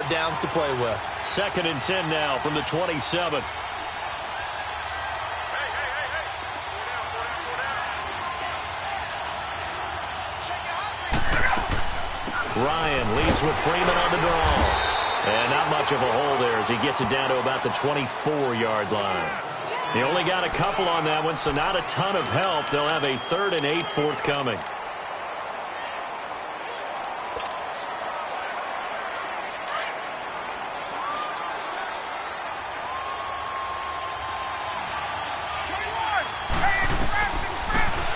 downs to play with. 2nd and 10 now from the 27. Ryan leads with Freeman on the draw. And not much of a hole there as he gets it down to about the 24-yard line. He only got a couple on that one, so not a ton of help. They'll have a 3rd and 8 forthcoming.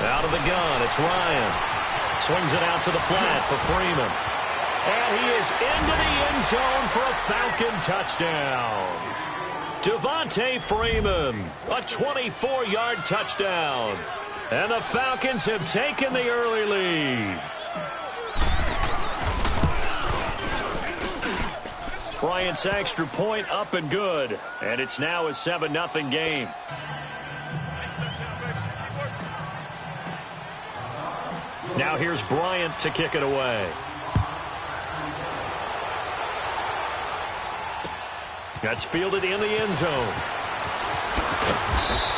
Out of the gun, it's Ryan. Swings it out to the flat for Freeman. And he is into the end zone for a Falcon touchdown. Devontae Freeman, a 24-yard touchdown. And the Falcons have taken the early lead. Bryant's extra point up and good. And it's now a 7-0 game. Now here's Bryant to kick it away. That's fielded in the end zone.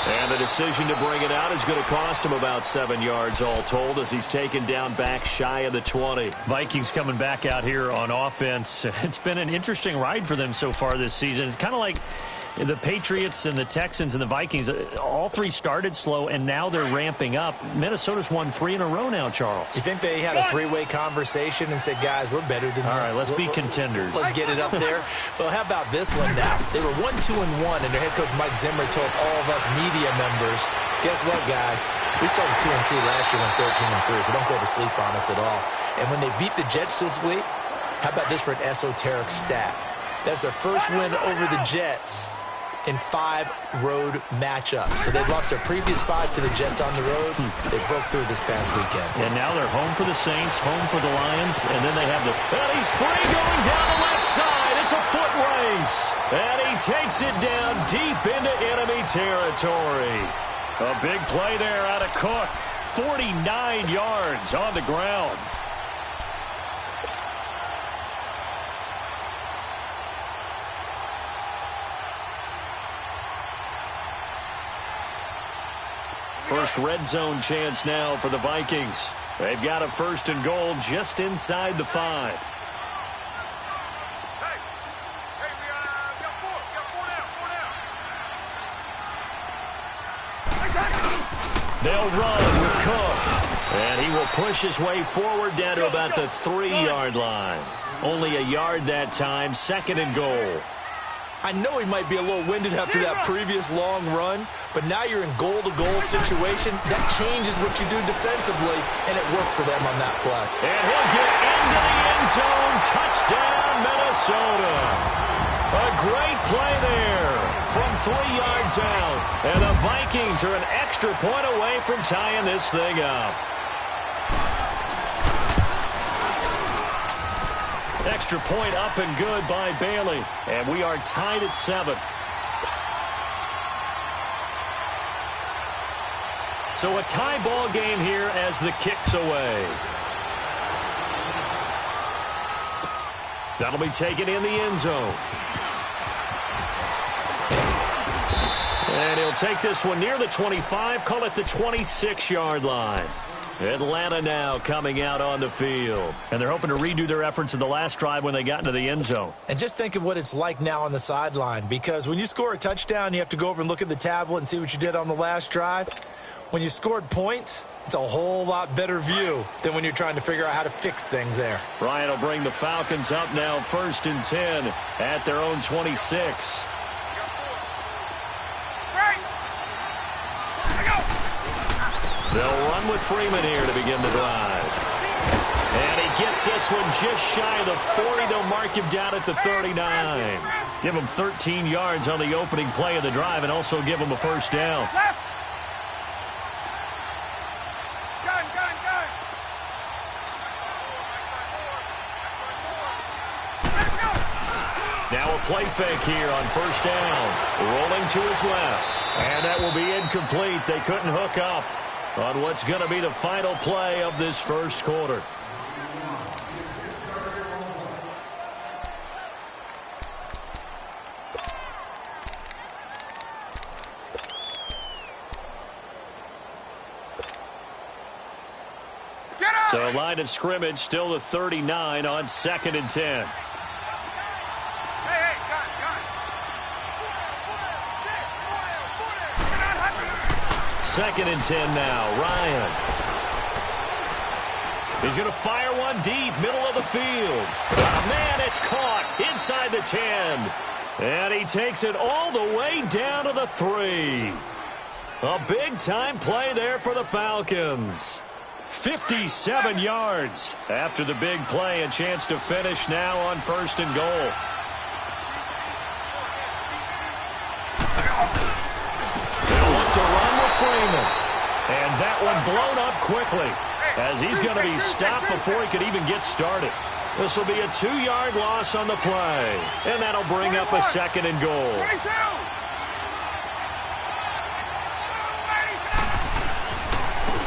And the decision to bring it out is going to cost him about 7 yards all told as he's taken down back shy of the 20. Vikings coming back out here on offense. It's been an interesting ride for them so far this season. It's kind of like the Patriots and the Texans and the Vikings, all three started slow, and now they're ramping up. Minnesota's won 3 in a row now, Charles. You think they had a three-way conversation and said, guys, we're better than this? All right, let's be contenders. Let's get it up there. Well, how about this one now? They were 1-2-1, and their head coach Mike Zimmer told all of us media members, guess what, guys? We started 2-2 last year, went 13-3, so don't go to sleep on us at all. And when they beat the Jets this week, how about this for an esoteric stat? That's their first win over the Jets in 5 road matchups. So they've lost their previous 5 to the Jets on the road. They broke through this past weekend. And now they're home for the Saints, home for the Lions, and then they have the... And he's free going down the left side. It's a foot race. And he takes it down deep into enemy territory. A big play there out of Cook. 49 yards on the ground. First red zone chance now for the Vikings. They've got a 1st and goal just inside the 5. They'll run with Cook. And he will push his way forward down to about the 3-yard line. Only a yard that time, 2nd and goal. I know he might be a little winded after that previous long run, but now you're in goal-to-goal situation. That changes what you do defensively, and it worked for them on that play. And he'll get into the end zone. Touchdown, Minnesota. A great play there from 3 yards out. And the Vikings are an extra point away from tying this thing up. Extra point up and good by Bailey. And we are tied at 7. So a tie ball game here as the kick's away. That'll be taken in the end zone. And he'll take this one near the 25, call it the 26-yard line. Atlanta now coming out on the field. And they're hoping to redo their efforts in the last drive when they got into the end zone. And just think of what it's like now on the sideline, because when you score a touchdown, you have to go over and look at the tablet and see what you did on the last drive. When you scored points, it's a whole lot better view than when you're trying to figure out how to fix things there. Ryan will bring the Falcons up now 1st and 10 at their own 26. They'll run with Freeman here to begin the drive. And he gets this one just shy of the 40. They'll mark him down at the 39. Give him 13 yards on the opening play of the drive and also give him a 1st down. Now a play fake here on 1st down. Rolling to his left. And that will be incomplete. They couldn't hook up on what's going to be the final play of this 1st quarter. So line of scrimmage still the 39 on 2nd and 10. Second and 10 now. Ryan. He's going to fire one deep, middle of the field. Man, it's caught inside the 10. And he takes it all the way down to the 3. A big-time play there for the Falcons. 57 yards after the big play. A chance to finish now on 1st and goal. They'll look to run with Freeman. And that one blown up quickly, as he's going to be stopped before he could even get started. This will be a 2-yard loss on the play, and that'll bring up a 2nd and goal.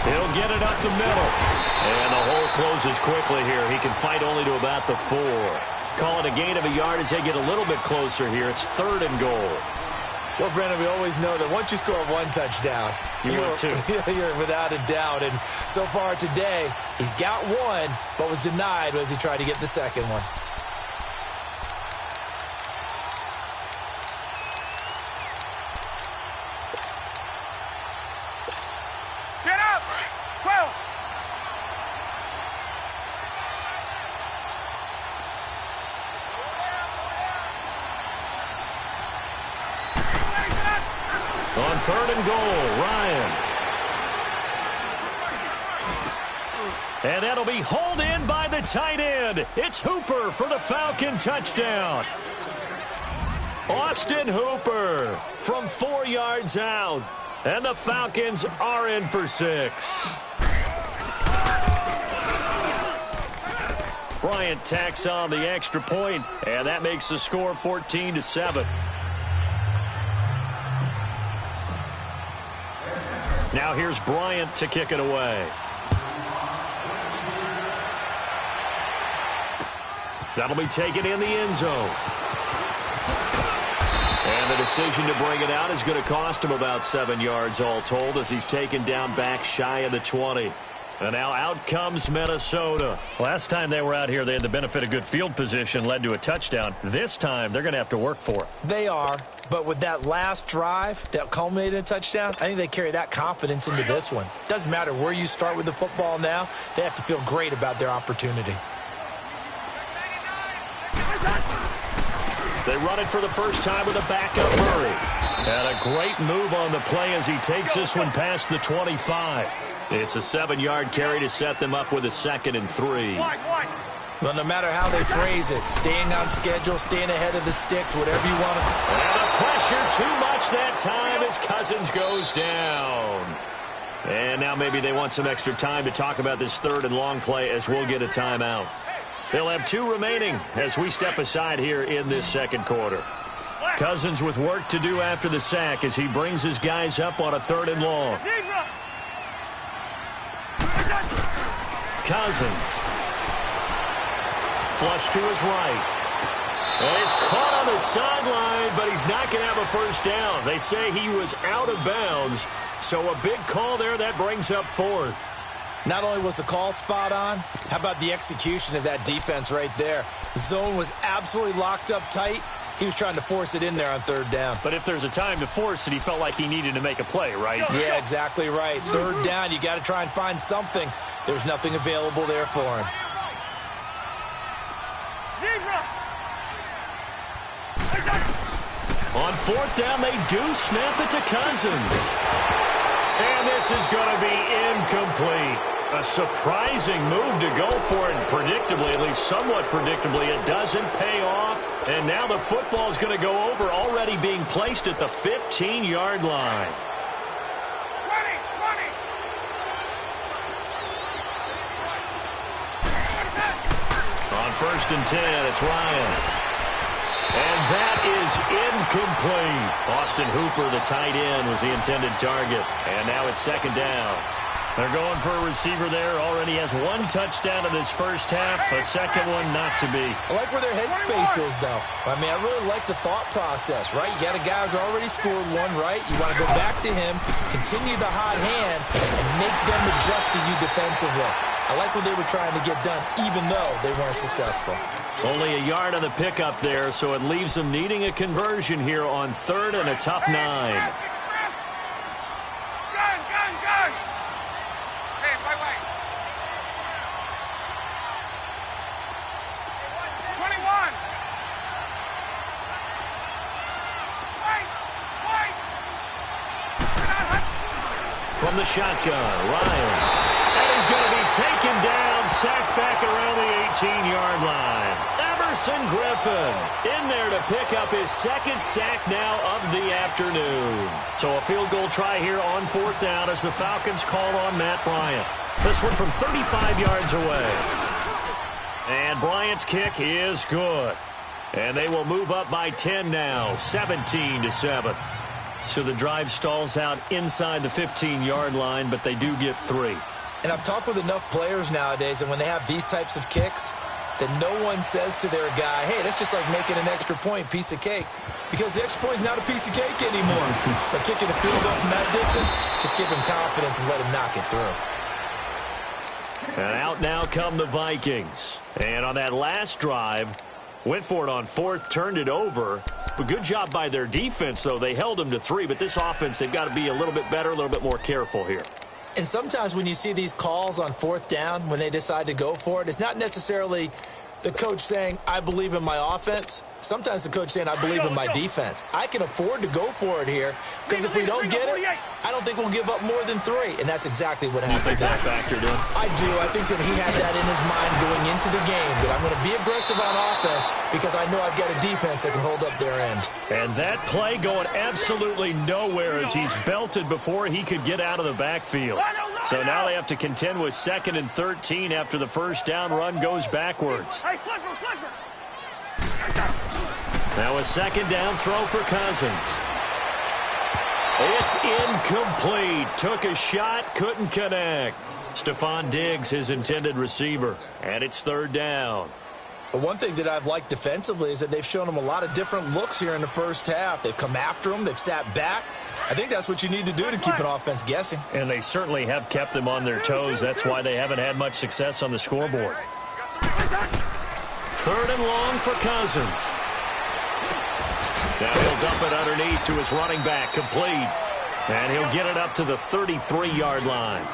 He'll get it up the middle, and the hole closes quickly here. He can fight only to about the 4. Call it a gain of a yard as they get a little bit closer here. It's 3rd and goal. Well, Brandon, we always know that once you score one touchdown, you're without a doubt. And so far today, he's got one, but was denied as he tried to get the second one. Get up! 12! On 3rd and goal, Ryan. And that'll be hauled in by the tight end. It's Hooper for the Falcon touchdown. Austin Hooper from 4 yards out. And the Falcons are in for 6. Bryant tacks on the extra point, and that makes the score 14-7. Now here's Bryant to kick it away. That'll be taken in the end zone. And the decision to bring it out is going to cost him about 7 yards all told, as he's taken down back shy of the 20. And now out comes Minnesota. Last time they were out here, they had the benefit of good field position, led to a touchdown. This time, they're going to have to work for it. They are, but with that last drive that culminated in a touchdown, I think they carry that confidence into this one. Doesn't matter where you start with the football now, they have to feel great about their opportunity. They run it for the first time with a backup Murray. And a great move on the play as he takes this one past the 25. It's a 7-yard carry to set them up with a 2nd and 3. Well, no matter how they phrase it, staying on schedule, staying ahead of the sticks, whatever you want to. And the pressure too much that time as Cousins goes down. And now maybe they want some extra time to talk about this 3rd and long play, as we'll get a timeout. They'll have 2 remaining as we step aside here in this 2nd quarter. Cousins with work to do after the sack as he brings his guys up on a 3rd and long. Cousins. Flush to his right. And he's caught on the sideline, but he's not going to have a first down. They say he was out of bounds, so a big call there that brings up 4th. Not only was the call spot on, how about the execution of that defense right there? The zone was absolutely locked up tight. He was trying to force it in there on 3rd down. But if there's a time to force it, he felt like he needed to make a play, right? Yeah, exactly right. 3rd down, you got to try and find something. There's nothing available there for him. On 4th down, they do snap it to Cousins. And this is going to be incomplete. A surprising move to go for it, and predictably, at least somewhat predictably, it doesn't pay off. And now the football is going to go over, already being placed at the 15-yard line. 20! On 1st and 10, it's Ryan. And that is incomplete. Austin Hooper, the tight end, was the intended target. And now it's 2nd down. They're going for a receiver there. Already has 1 touchdown in this first half. A second one not to be. I like where their headspace is, though. I mean, I really like the thought process, right? You got a guy who's already scored one, right? You want to go back to him, continue the hot hand, and make them adjust to you defensively. I like what they were trying to get done, even though they weren't successful. Only a yard on the pickup there, so it leaves them needing a conversion here on 3rd and a tough 9. Gun. Hey, wait. 21. From the shotgun, Ryan. And he's going to be taken down, sacked back around the 18-yard line. Everson Griffin in there to pick up his 2nd sack now of the afternoon. So a field goal try here on 4th down as the Falcons call on Matt Bryant. This one from 35 yards away. And Bryant's kick is good. And they will move up by 10 now, 17-7. So the drive stalls out inside the 15-yard line, but they do get 3. And I've talked with enough players nowadays, and when they have these types of kicks, that no one says to their guy, hey, that's just like making an extra point, piece of cake. Because the extra point is not a piece of cake anymore. But kicking the field goal from that distance, just give him confidence and let him knock it through. And out now come the Vikings. And on that last drive, went for it on 4th, turned it over. But good job by their defense, though. They held them to 3, but this offense, they've got to be a little bit better, a little bit more careful here. And sometimes when you see these calls on 4th down, when they decide to go for it, it's not necessarily the coach saying, I believe in my offense. Sometimes the coach saying, I believe in my defense. I can afford to go for it here because if we don't get it, I don't think we'll give up more than 3. And that's exactly what happened. You think that factored in? I do. I think that he had that in his mind going into the game, that I'm going to be aggressive on offense because I know I've got a defense that can hold up their end. And that play going absolutely nowhere as he's belted before he could get out of the backfield. So now they have to contend with 2nd and 13 after the first down run goes backwards. Now a 2nd down throw for Cousins. It's incomplete. Took a shot, couldn't connect. Stephon Diggs, his intended receiver. And it's 3rd down. But one thing that I've liked defensively is that they've shown him a lot of different looks here in the first half. They've come after him. They've sat back. I think that's what you need to do to keep an offense guessing. And they certainly have kept them on their toes. That's why they haven't had much success on the scoreboard. 3rd and long for Cousins. Now he'll dump it underneath to his running back, complete. And he'll get it up to the 33-yard line.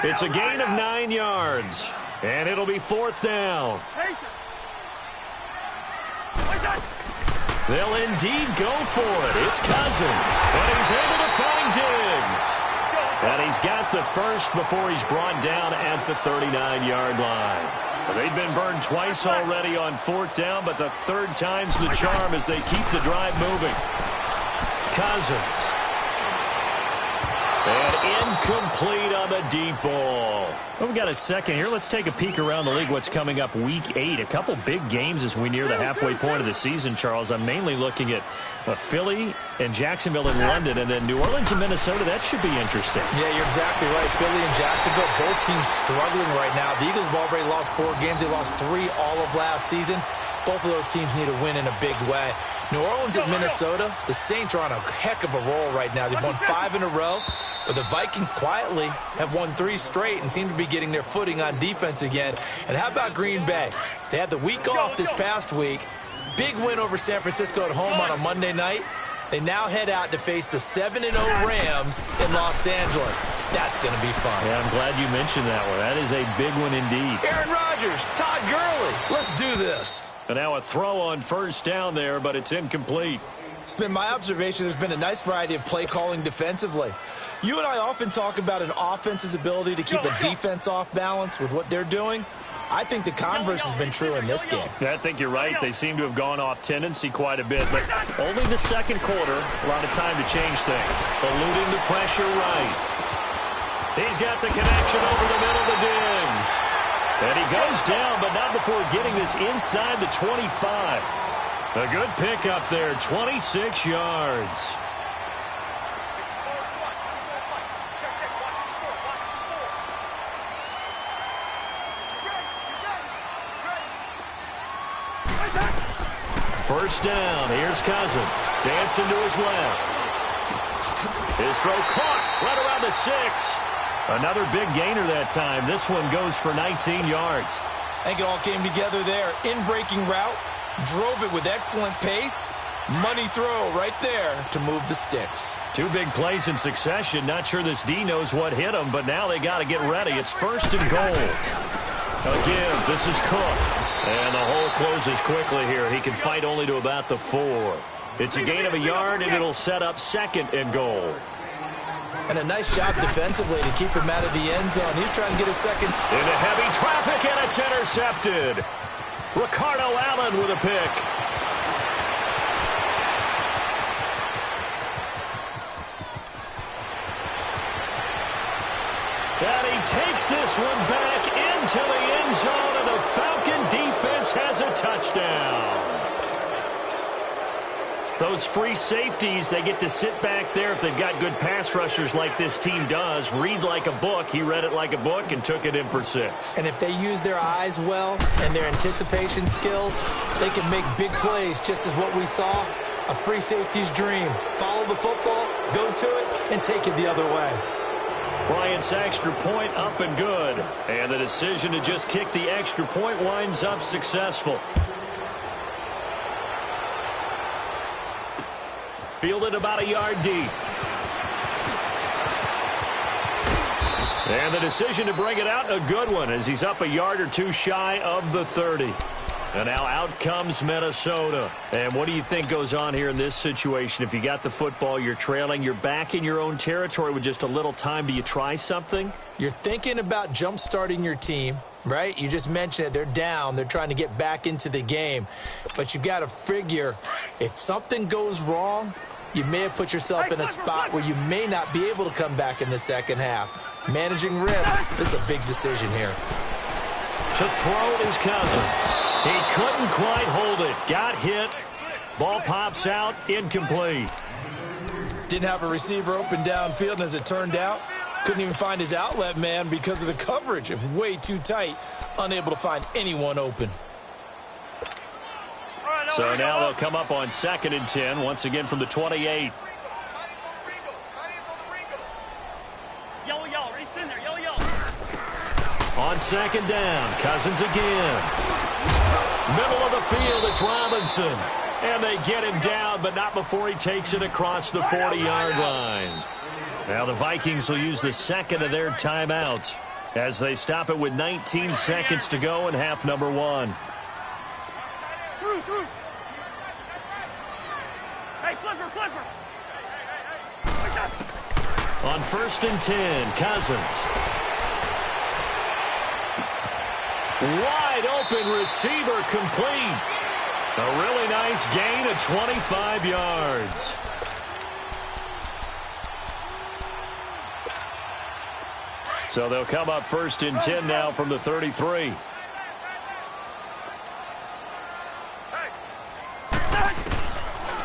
It's a gain of 9 yards. And it'll be 4th down. They'll indeed go for it. It's Cousins. And he's able to find Diggs. And he's got the first before he's brought down at the 39-yard line. They've been burned twice already on 4th down, but the 3rd time's the charm as they keep the drive moving. Cousins. And incomplete on the deep ball. Well, we've got a second here. Let's take a peek around the league. What's coming up week 8? A couple big games as we near the halfway point of the season, Charles. I'm mainly looking at Philly and Jacksonville in London, and then New Orleans and Minnesota. That should be interesting. Yeah, you're exactly right. Philly and Jacksonville, both teams struggling right now. The Eagles have already lost 4 games. They lost 3 all of last season. Both of those teams need a win in a big way. New Orleans at Minnesota, the Saints are on a heck of a roll right now. They've won 5 in a row. But the Vikings quietly have won 3 straight and seem to be getting their footing on defense again. And how about Green Bay? They had the week off this past week. Big win over San Francisco at home on a Monday night. They now head out to face the 7-0 Rams in Los Angeles. That's going to be fun. Yeah, I'm glad you mentioned that one. That is a big one indeed. Aaron Rodgers, Todd Gurley, let's do this. And now a throw on 1st down there, but it's incomplete. It's been my observation there's been a nice variety of play calling defensively. You and I often talk about an offense's ability to keep a defense off balance with what they're doing. I think the converse has been true in this game. Yeah, I think you're right. They seem to have gone off tendency quite a bit, but only the 2nd quarter. A lot of time to change things. Eluding the pressure right. He's got the connection over the middle to Diggs. And he goes down, but not before getting this inside the 25. A good pickup there, 26 yards. First down, here's Cousins. Dancing to his left. His throw caught right around the 6. Another big gainer that time. This one goes for 19 yards. I think it all came together there. In-breaking route, drove it with excellent pace. Money throw right there to move the sticks. Two big plays in succession. Not sure this D knows what hit him, but now they got to get ready. It's 1st and goal. Again, this is Cook. And the hole closes quickly here. He can fight only to about the 4. It's a gain of a yard, and it'll set up 2nd and goal. And a nice job defensively to keep him out of the end zone. He's trying to get a second. Into heavy traffic, and it's intercepted. Ricardo Allen with a pick. And he takes this one back into the end zone, and the Falcon defense has a touchdown. Those free safeties, they get to sit back there if they've got good pass rushers like this team does. Read like a book. He read it like a book and took it in for 6. And if they use their eyes well and their anticipation skills, they can make big plays, just as what we saw. A free safety's dream. Follow the football, go to it, and take it the other way. Bryant's extra point up and good. And the decision to just kick the extra point winds up successful. Fielded about a yard deep. And the decision to bring it out, a good one, as he's up a yard or 2 shy of the 30. And now out comes Minnesota. And what do you think goes on here in this situation? If you got the football, you're trailing, you're back in your own territory with just a little time. Do you try something? You're thinking about jump-starting your team, right? You just mentioned it. They're down. They're trying to get back into the game. But you got to figure, if something goes wrong, you may have put yourself in a spot where you may not be able to come back in the second half. Managing risk, this is a big decision here. To throw is Cousins. He couldn't quite hold it. Got hit. Ball pops out. Incomplete. Didn't have a receiver open downfield, and as it turned out, couldn't even find his outlet man because of the coverage. It was way too tight. Unable to find anyone open. So now they'll come up on 2nd and 10, once again from the 28. On 2nd down, Cousins again. Middle of the field, it's Robinson. And they get him down, but not before he takes it across the 40-yard line. Now the Vikings will use the 2nd of their timeouts as they stop it with 19 seconds to go in half number 1. On 1st and 10, Cousins. Wide open receiver complete. A really nice gain of 25 yards. So they'll come up 1st and 10 now from the 33.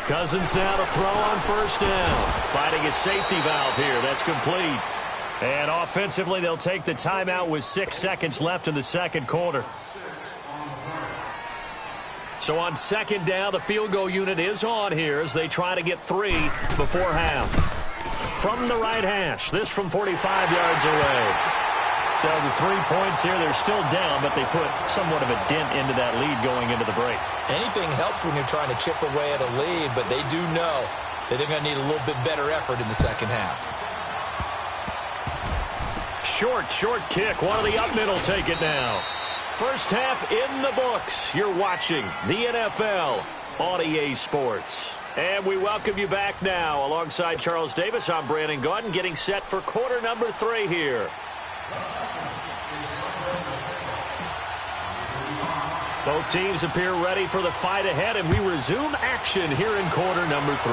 Cousins now to throw on 1st down. Finding a safety valve here. That's complete. And offensively, they'll take the timeout with 6 seconds left in the second quarter. So on 2nd down, the field goal unit is on here as they try to get 3 before half. From the right hash, this from 45 yards away. So the 3 points here, they're still down, but they put somewhat of a dent into that lead going into the break. Anything helps when you're trying to chip away at a lead, but they do know that they're going to need a little bit better effort in the second half. Short kick. One of the up middle take it now. First half in the books. You're watching the NFL on EA Sports. And we welcome you back now. Alongside Charles Davis, I'm Brandon Gaudin, getting set for quarter number 3 here. Both teams appear ready for the fight ahead, and we resume action here in quarter number 3.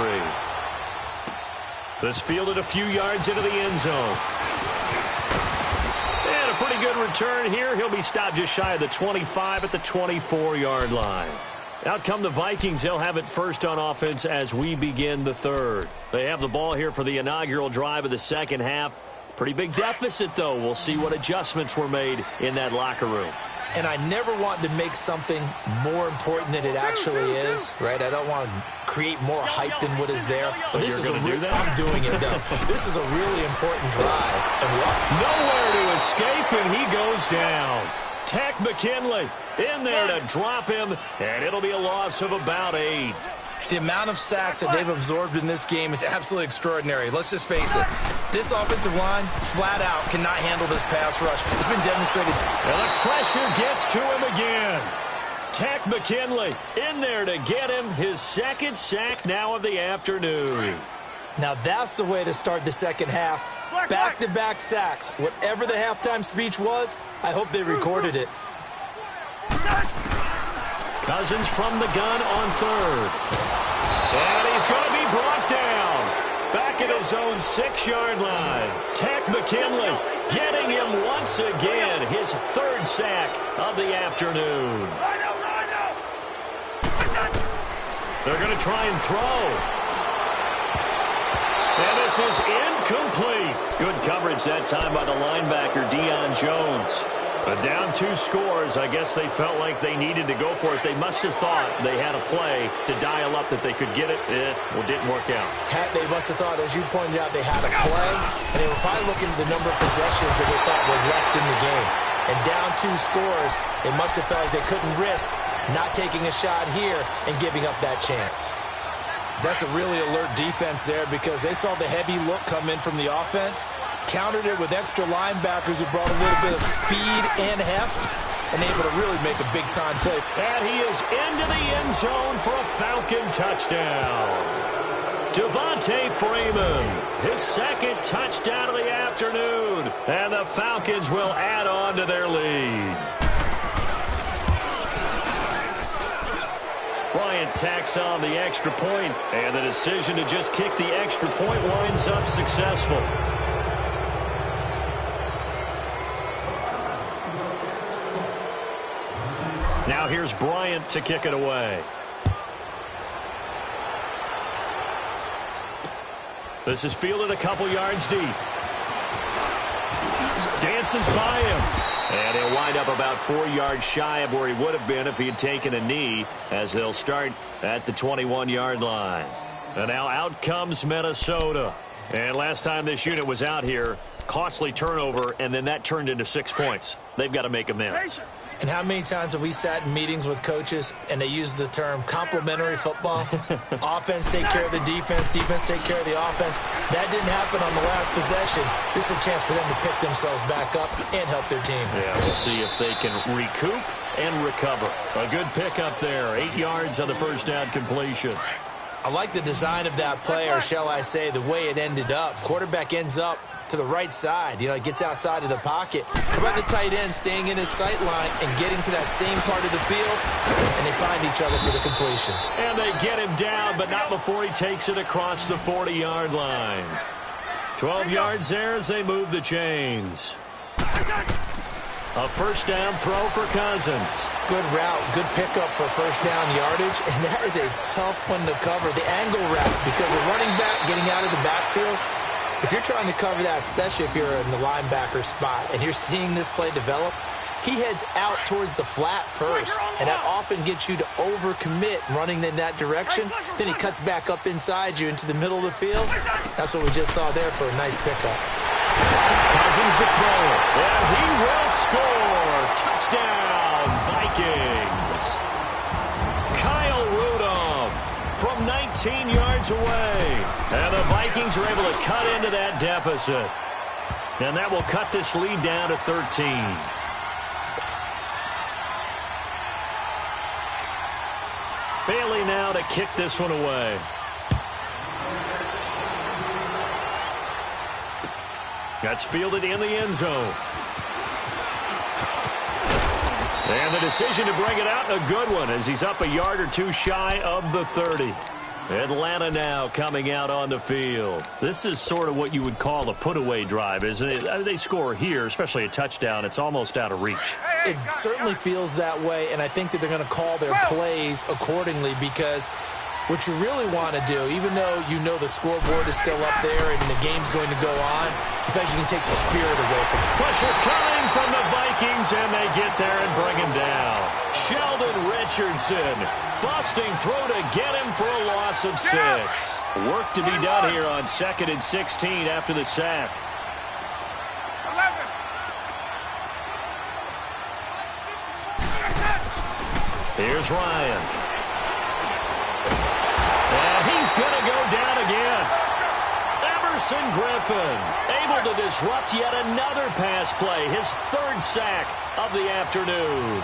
This fielded a few yards into the end zone. And a pretty good return here. He'll be stopped just shy of the 25 at the 24-yard line. Out come the Vikings. They'll have it first on offense as we begin the third. They have the ball here for the inaugural drive of the second half. Pretty big deficit, though. We'll see what adjustments were made in that locker room. And I never want to make something more important than it actually is, right? I don't want to create more hype than what is there. But this is I'm doing it, though. This is a really important drive. And nowhere to escape, and he goes down. Tech McKinley in there to drop him, and it'll be a loss of about 8. The amount of sacks that they've absorbed in this game is absolutely extraordinary. Let's just face it. This offensive line, flat out, cannot handle this pass rush. It's been demonstrated. And the pressure gets to him again. Tech McKinley in there to get him his second sack now of the afternoon. Now that's the way to start the second half. Back-to-back sacks. Whatever the halftime speech was, I hope they recorded it. Cousins from the gun on third. And he's going to be brought down. Back at his own 6-yard line. Tech McKinley getting him once again. His third sack of the afternoon. They're going to try and throw. And this is incomplete. Good coverage that time by the linebacker, Deion Jones. But down 2 scores, I guess they felt like they needed to go for it. They must have thought they had a play to dial up that they could get it. Well, didn't work out. They must have thought, as you pointed out, they had a play. And they were probably looking at the number of possessions that they thought were left in the game. And down 2 scores, they must have felt like they couldn't risk not taking a shot here and giving up that chance. That's a really alert defense there because they saw the heavy look come in from the offense, countered it with extra linebackers who brought a little bit of speed and heft, and able to really make a big-time play. And he is into the end zone for a Falcon touchdown. Devontae Freeman, his second touchdown of the afternoon, and the Falcons will add on to their lead. Bryant tacks on the extra point, and the decision to just kick the extra point winds up successful. Now here's Bryant to kick it away. This is fielded a couple yards deep. Dances by him. And he'll wind up about 4 yards shy of where he would have been if he had taken a knee, as they'll start at the 21-yard line. And now out comes Minnesota. And last time this unit was out here, costly turnover, and then that turned into 6 points. They've got to make amends. And how many times have we sat in meetings with coaches and they use the term complementary football? Offense take care of the defense, defense take care of the offense. That didn't happen on the last possession. This is a chance for them to pick themselves back up and help their team. Yeah, we'll see if they can recoup and recover. A good pickup there, 8 yards on the first down completion. I like the design of that play, or shall I say the way it ended up. Quarterback ends up to the right side. You know, he gets outside of the pocket. How about the tight end staying in his sight line and getting to that same part of the field, and they find each other for the completion. And they get him down, but not before he takes it across the 40-yard line. 12 yards there as they move the chains. A first down throw for Cousins. Good route, good pickup for first down yardage, and that is a tough one to cover. The angle route, because the running back getting out of the backfield, if you're trying to cover that, especially if you're in the linebacker spot and you're seeing this play develop, he heads out towards the flat first, and that often gets you to overcommit running in that direction. Then he cuts back up inside you into the middle of the field. That's what we just saw there for a nice pickup. Cousins the throw, and he will score. Touchdown, Vikings. Kyle Rudolph from 19 yards away. And the Vikings are able to cut into that deficit. And that will cut this lead down to 13. Bailey now to kick this one away. That's fielded in the end zone. And the decision to bring it out, a good one, as he's up a yard or two shy of the 30. Atlanta now coming out on the field. This is sort of what you would call a put-away drive, isn't it? I mean, they score here, especially a touchdown. It's almost out of reach. It certainly feels that way, and I think that they're going to call their plays accordingly because What you really want to do, even though you know the scoreboard is still up there and the game's going to go on, I think you can take the spirit away from it. Pressure coming from the Vikings, and they get there and bring him down. Sheldon Richardson busting through to get him for a loss of 6. Work to be done here on 2nd and 16 after the sack. 11. Here's Ryan. And he's going to go down again. Emerson Griffin able to disrupt yet another pass play. His 3rd sack of the afternoon.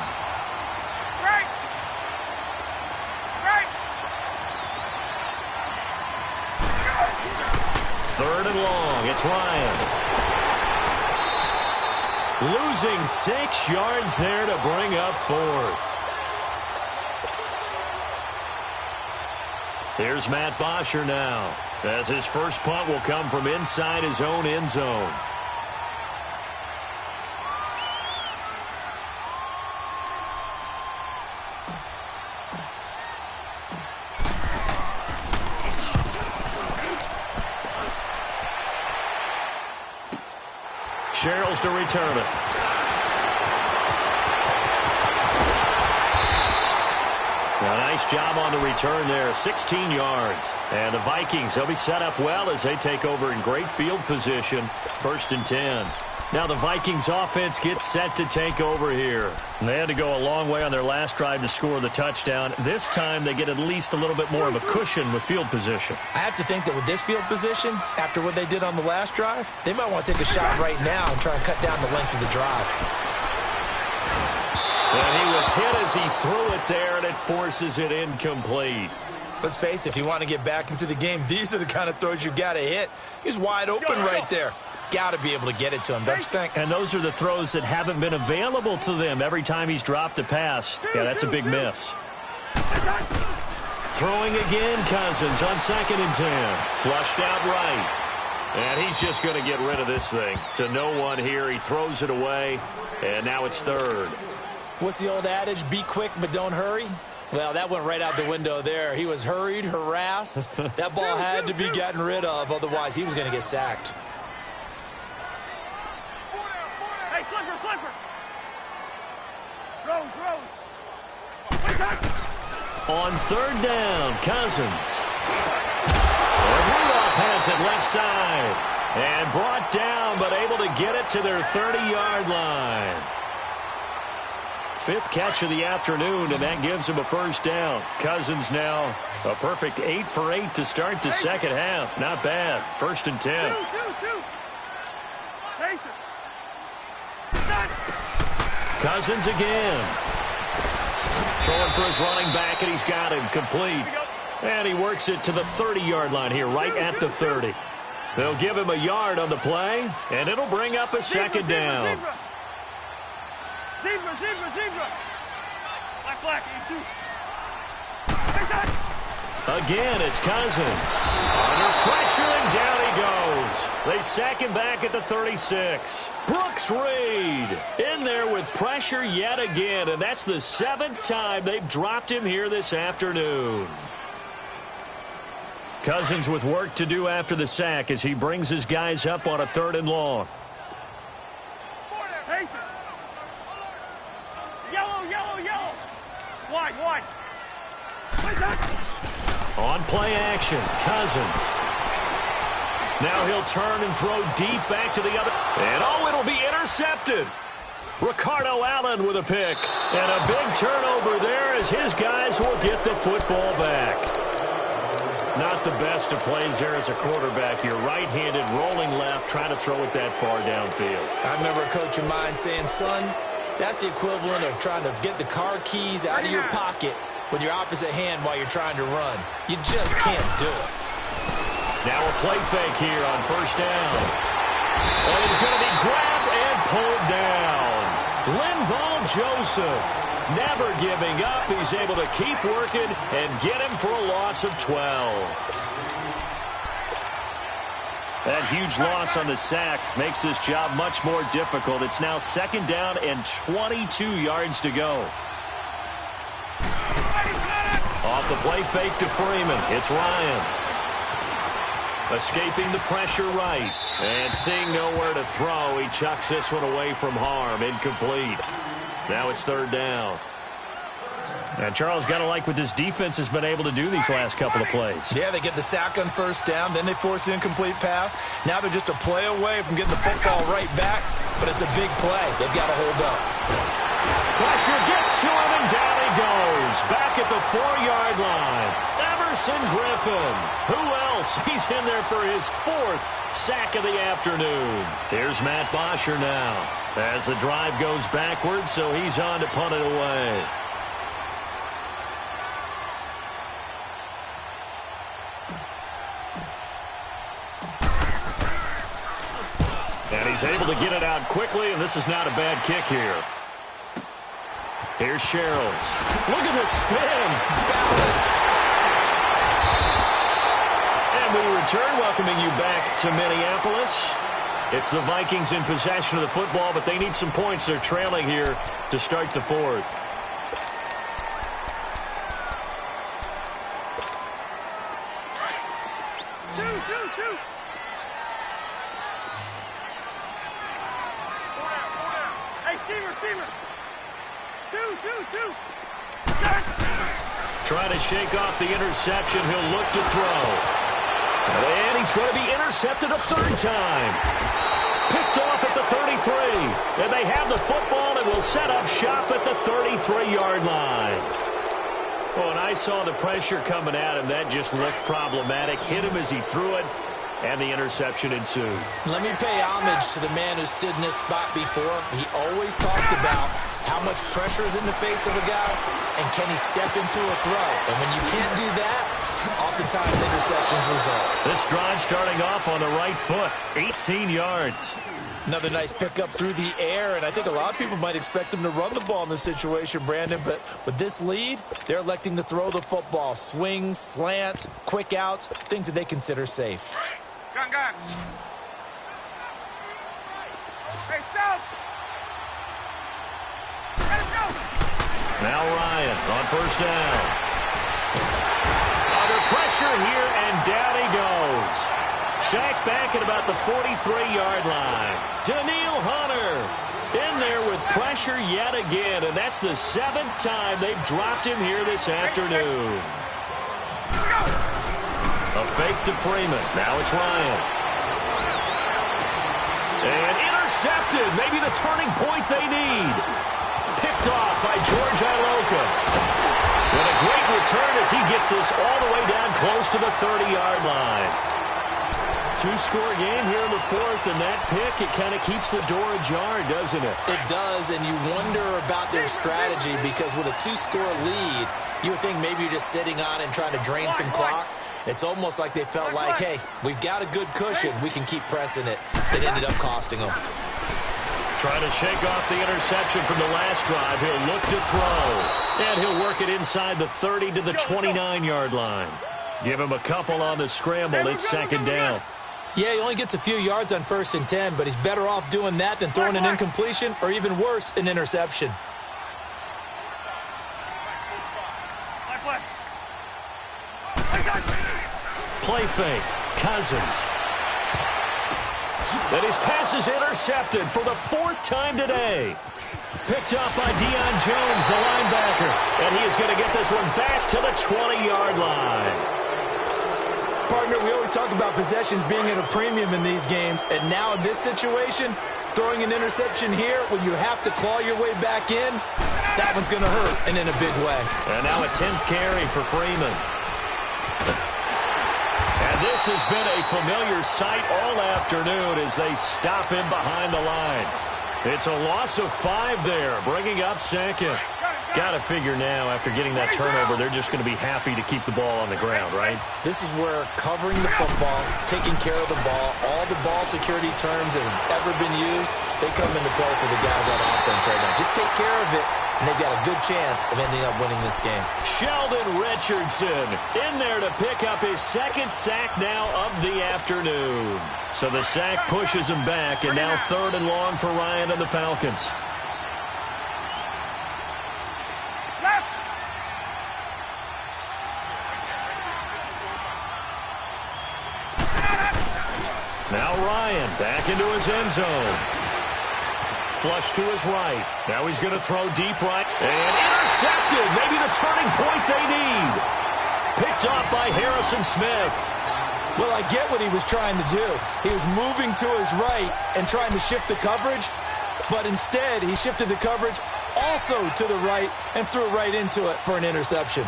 Right. Right. 3rd and long. It's Ryan. Losing 6 yards there to bring up 4th. Here's Matt Bosher now, as his first punt will come from inside his own end zone. Sherrills to return it. A nice job on the return there, 16 yards. And the Vikings, they'll be set up well as they take over in great field position, 1st and 10. Now the Vikings offense gets set to take over here. And they had to go a long way on their last drive to score the touchdown. This time they get at least a little bit more of a cushion with field position. I have to think that with this field position, after what they did on the last drive, they might want to take a shot right now and try and cut down the length of the drive. And he was hit as he threw it there, and it forces it incomplete. Let's face it, if you want to get back into the game, these are the kind of throws you got to hit. He's wide open right there. Got to be able to get it to him, don't you think? And those are the throws that haven't been available to them every time he's dropped a pass. Yeah, that's a big miss. Throwing again, Cousins on 2nd and 10. Flushed out right. And he's just going to get rid of this thing. To no one here. He throws it away, and now it's 3rd. What's the old adage? Be quick, but don't hurry. Well, that went right out the window there. He was hurried, harassed. That ball had to be gotten rid of, otherwise he was going to get sacked. Hey, Clipper. Rose. On 3rd down, Cousins. And Rudolph has it left side. And brought down, but able to get it to their 30-yard line. 5th catch of the afternoon, and that gives him a 1st down. Cousins now a perfect 8 for 8 to start the 2nd half. Not bad. 1st and 10. Cousins again. Throwing for his running back, and he's got him complete. And he works it to the 30-yard line here, right at the 30. They'll give him a yard on the play, and it'll bring up a 2nd down. Zebra. Black, E2. Again, it's Cousins. Under pressure, and down he goes. They sack him back at the 36. Brooks Reed in there with pressure yet again, and that's the 7th time they've dropped him here this afternoon. Cousins with work to do after the sack as he brings his guys up on a 3rd and long. Yellow. Wide. On play action, Cousins. Now he'll turn and throw deep back to the other. And it'll be intercepted. Ricardo Allen with a pick. And a big turnover there as his guys will get the football back. Not the best of plays there as a quarterback. You're right-handed, rolling left, trying to throw it that far downfield. I remember a coach of mine saying, son, that's the equivalent of trying to get the car keys out of your pocket with your opposite hand while you're trying to run. You just can't do it. Now a play fake here on 1st down. And he's going to be grabbed and pulled down. Linval Joseph never giving up. He's able to keep working and get him for a loss of 12. That huge loss on the sack makes this job much more difficult. It's now 2nd down and 22 yards to go. Off the play fake to Freeman. It's Ryan. Escaping the pressure right. And seeing nowhere to throw, he chucks this one away from harm. Incomplete. Now it's third down. And Charles, got to like what this defense has been able to do these last couple of plays. Yeah, they get the sack on first down, then they force the incomplete pass. Now they're just a play away from getting the football right back, but it's a big play. They've got to hold up. Pressure gets to him, and down he goes. Back at the 4-yard line. Emerson Griffin. Who else? He's in there for his 4th sack of the afternoon. Here's Matt Bosher now as the drive goes backwards, so he's on to punt it away. And he's able to get it out quickly, and this is not a bad kick here. Here's Sherrills. Look at this spin. Balance. And we return, welcoming you back to Minneapolis. It's the Vikings in possession of the football, but they need some points. They're trailing here to start the 4th. Two. Hey, Steamer. Two. Trying to shake off the interception. He'll look to throw. And he's going to be intercepted a 3rd time. Picked off at the 33. And they have the football and will set up shop at the 33-yard line. Well, and I saw the pressure coming at him. That just looked problematic. Hit him as he threw it. And the interception ensued. Let me pay homage to the man who stood in this spot before. He always talked about how much pressure is in the face of a guy, and can he step into a throw. And when you can't do that, oftentimes interceptions result. This drive starting off on the right foot. 18 yards. Another nice pickup through the air, and I think a lot of people might expect him to run the ball in this situation, Brandon, but with this lead, they're electing to throw the football. Swings, slants, quick outs, things that they consider safe. Gun. Hey, South. Let's go. Now Ryan on first down. Under pressure here, and down he goes. Sacked back at about the 43-yard line. Daniil Hunter in there with pressure yet again, and that's the 7th time they've dropped him here this afternoon. A fake to Freeman. Now it's Ryan. And intercepted. Maybe the turning point they need. Picked off by George Iloka. And a great return as he gets this all the way down close to the 30-yard line. 2-score game here in the 4th, and that pick, it kind of keeps the door ajar, doesn't it? It does, and you wonder about their strategy because with a 2-score lead, you would think maybe you're just sitting on and trying to drain some clock. It's almost like they felt like, hey, we've got a good cushion. We can keep pressing it. It ended up costing them. Trying to shake off the interception from the last drive. He'll look to throw. And he'll work it inside the 30 to the 29-yard line. Give him a couple on the scramble. It's 2nd down. Yeah, he only gets a few yards on 1st and 10, but he's better off doing that than throwing an incompletion or even worse, an interception. Play fake. Cousins. And his pass is intercepted for the 4th time today. Picked off by Deion Jones, the linebacker. And he is going to get this one back to the 20-yard line. Partner, we always talk about possessions being at a premium in these games. And now in this situation, throwing an interception here when you have to claw your way back in, that one's going to hurt, and in a big way. And now a 10th carry for Freeman. And this has been a familiar sight all afternoon as they stop him behind the line. It's a loss of 5 there, bringing up 2nd. Got to figure now, after getting that turnover, they're just going to be happy to keep the ball on the ground, right? This is where covering the football, taking care of the ball, all the ball security terms that have ever been used, they come into play for the guys on offense right now. Just take care of it, and they've got a good chance of ending up winning this game. Sheldon Richardson in there to pick up his 2nd sack now of the afternoon. So the sack pushes him back, and now 3rd and long for Ryan and the Falcons. Now Ryan back into his end zone. Flush to his right. Now he's going to throw deep right. And intercepted. Maybe the turning point they need. Picked off by Harrison Smith. Well, I get what he was trying to do. He was moving to his right and trying to shift the coverage, but instead he shifted the coverage also to the right and threw right into it for an interception.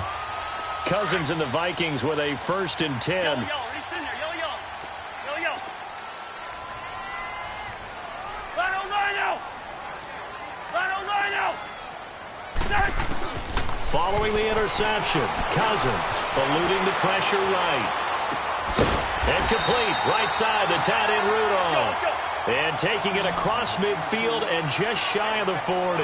Cousins and the Vikings with a 1st and 10. Following the interception, Cousins eluding the pressure right. And complete, right side, the tight end Rudolph. And taking it across midfield and just shy of the 40.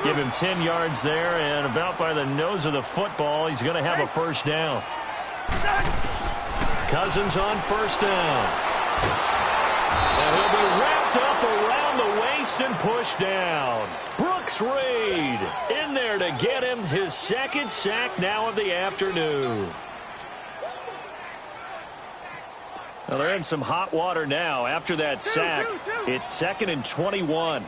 Give him 10 yards there, and about by the nose of the football, he's going to have a 1st down. Cousins on 1st down. And he'll be wrapped up around the waist and pushed down. Brooks Reed in there to get him his 2nd sack now of the afternoon. Well, they're in some hot water now. After that sack, it's 2nd and 21.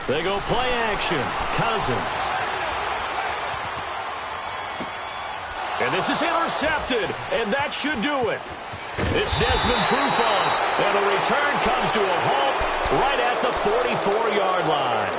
They go play action. Cousins. And this is intercepted, and that should do it. It's Desmond Trufant, and the return comes to a halt right at the 44-yard line.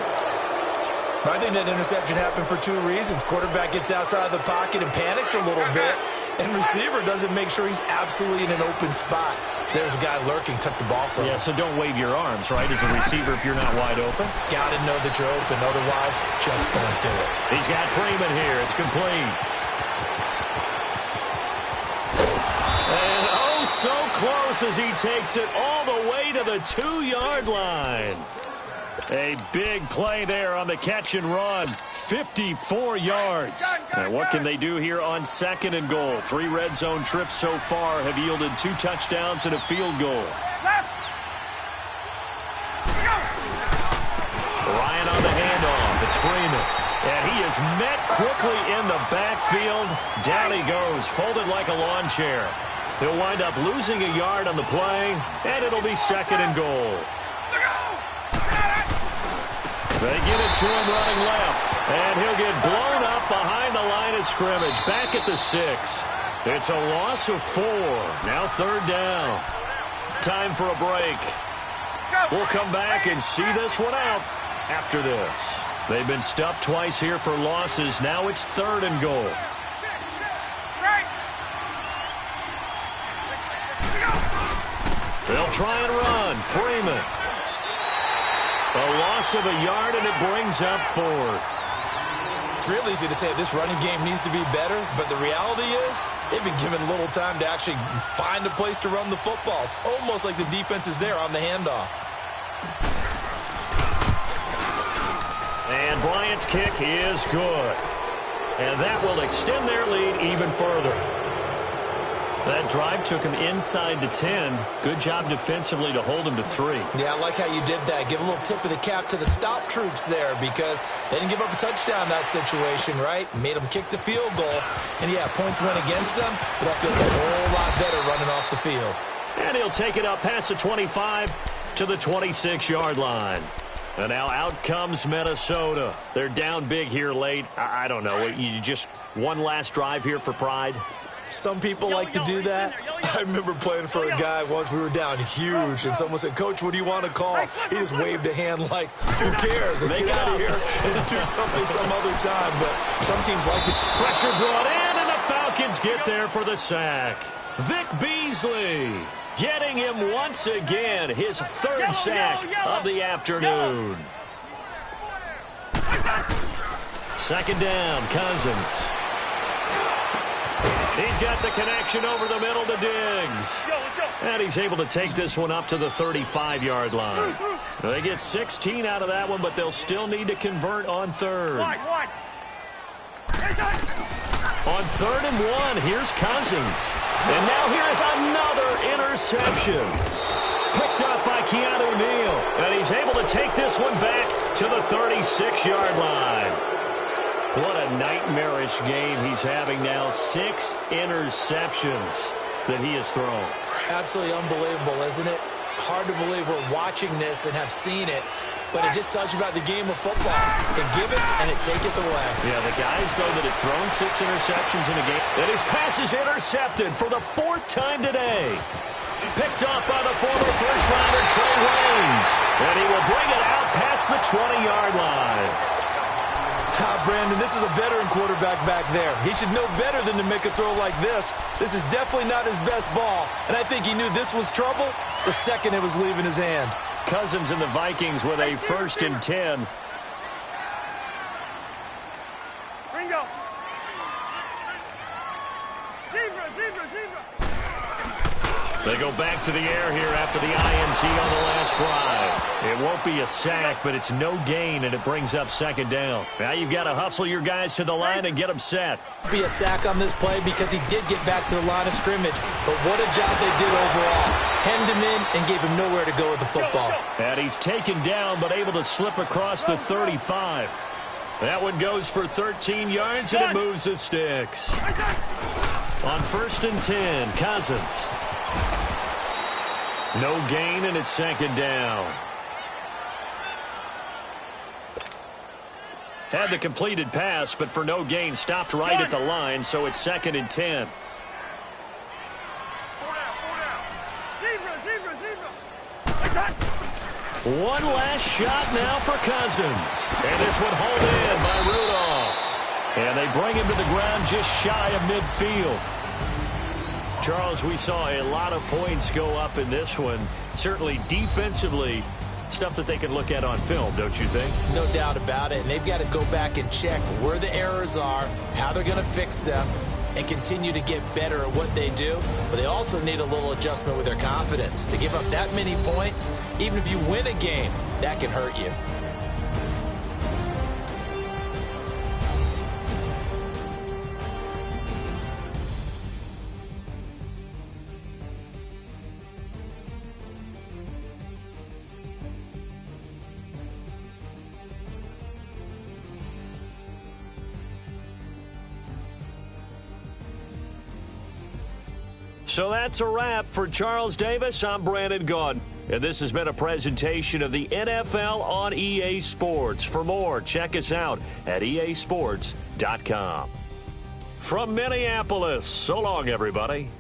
I think that interception happened for 2 reasons. Quarterback gets outside the pocket and panics a little bit, and receiver doesn't make sure he's absolutely in an open spot. So there's a guy lurking, took the ball from him. Yeah, so don't wave your arms, right, as a receiver if you're not wide open. Got to know that you're open. Otherwise, just don't do it. He's got Freeman here. It's complete. And oh, so close as he takes it all the way to the 2-yard line. A big play there on the catch and run. 54 yards. And what can they do here on 2nd and goal? 3 red zone trips so far have yielded 2 touchdowns and a field goal. Ryan on the handoff. It's Freeman. And he is met quickly in the backfield. Down he goes, folded like a lawn chair. He'll wind up losing a yard on the play, and it'll be 2nd and goal. They get it to him running left, and he'll get blown up behind the line of scrimmage, back at the 6. It's a loss of 4. Now 3rd down. Time for a break. We'll come back and see this one out after this. They've been stuffed twice here for losses. Now it's 3rd and goal. They'll try and run. Freeman. A loss of a yard, and it brings up 4th. It's real easy to say this running game needs to be better, but the reality is they've been given little time to actually find a place to run the football. It's almost like the defense is there on the handoff. And Bryant's kick is good. And that will extend their lead even further. That drive took him inside the 10. Good job defensively to hold him to 3. Yeah, I like how you did that. Give a little tip of the cap to the stop troops there because they didn't give up a touchdown in that situation, right? Made them kick the field goal. And, yeah, points went against them, but that feels a whole lot better running off the field. And he'll take it up past the 25 to the 26-yard line. And now out comes Minnesota. They're down big here late. I don't know. You just one last drive here for pride? Some people like to do that. I remember playing for a guy once. We were down huge, and someone said, "Coach, what do you want to call?" He just waved a hand like, "Who cares? Let's get out of here and do something some other time." But some teams like it. Pressure brought in, and the Falcons get there for the sack. Vic Beasley getting him once again, his 3rd sack of the afternoon. 2nd down, Cousins. He's got the connection over the middle to Diggs. And he's able to take this one up to the 35-yard line. They get 16 out of that one, but they'll still need to convert on 3rd. On 3rd and 1, here's Cousins. And now here's another interception. Picked up by Keanu Neal. And he's able to take this one back to the 36-yard line. What a a nightmarish game he's having now. 6 interceptions that he has thrown. Absolutely unbelievable, isn't it? Hard to believe we're watching this and have seen it, but it just tells you about the game of football. It give it and it taketh away. Yeah, the guys, though, that have thrown 6 interceptions in a game. And his pass is intercepted for the 4th time today. Picked off by the former first-rounder Trey Waynes. And he will bring it out past the 20-yard line. Brandon, this is a veteran quarterback back there. He should know better than to make a throw like this. This is definitely not his best ball, and I think he knew this was trouble the second it was leaving his hand. Cousins and the Vikings with a 1st and 10. Bingo. Zebra, zebra, zebra. They go back to the air here after the INT on the last drive. It won't be a sack, but it's no gain, and it brings up 2nd down. Now you've got to hustle your guys to the line and get them set. Be a sack on this play because he did get back to the line of scrimmage, but what a job they did overall. Hemmed him in and gave him nowhere to go with the football. And he's taken down, but able to slip across the 35. That one goes for 13 yards, and it moves the sticks. On 1st and 10, Cousins. No gain, and it's 2nd down. Had the completed pass, but for no gain, stopped right at the line, so it's 2nd and 10. Zebra, zebra, zebra. One last shot now for Cousins. And this one hauled in by Rudolph. And they bring him to the ground just shy of midfield. Charles, we saw a lot of points go up in this one. Certainly defensively, stuff that they can look at on film, don't you think? No doubt about it. And they've got to go back and check where the errors are, how they're going to fix them, and continue to get better at what they do. But they also need a little adjustment with their confidence. To give up that many points, even if you win a game, that can hurt you. So that's a wrap for Charles Davis. I'm Brandon Gaudin, and this has been a presentation of the NFL on EA Sports. For more, check us out at easports.com. From Minneapolis, so long, everybody.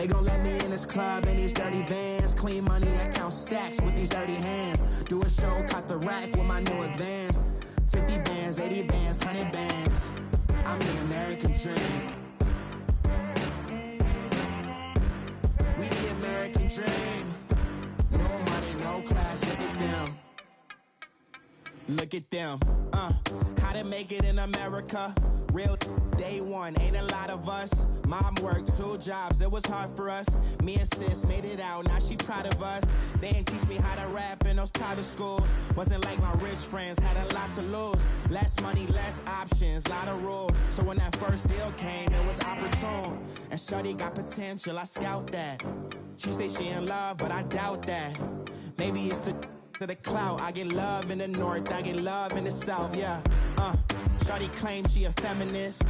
They gon' let me in this club in these dirty vans. Clean money, I count stacks with these dirty hands. Do a show, caught the rack with my new advance. 50 bands, 80 bands, 100 bands. I'm the American dream. We the American dream. No money, no class, look at them. Look at them, how to make it in America. Real day one, ain't a lot of us. Mom worked 2 jobs, it was hard for us. Me and sis made it out, now she proud of us. They didn't teach me how to rap in those private schools. Wasn't like my rich friends, had a lot to lose. Less money, less options, lot of rules. So when that first deal came, it was opportune. And shorty got potential, I scout that. She say she in love, but I doubt that. Maybe it's the clout. I get love in the north, I get love in the south, yeah. Shawty claims she a feminist.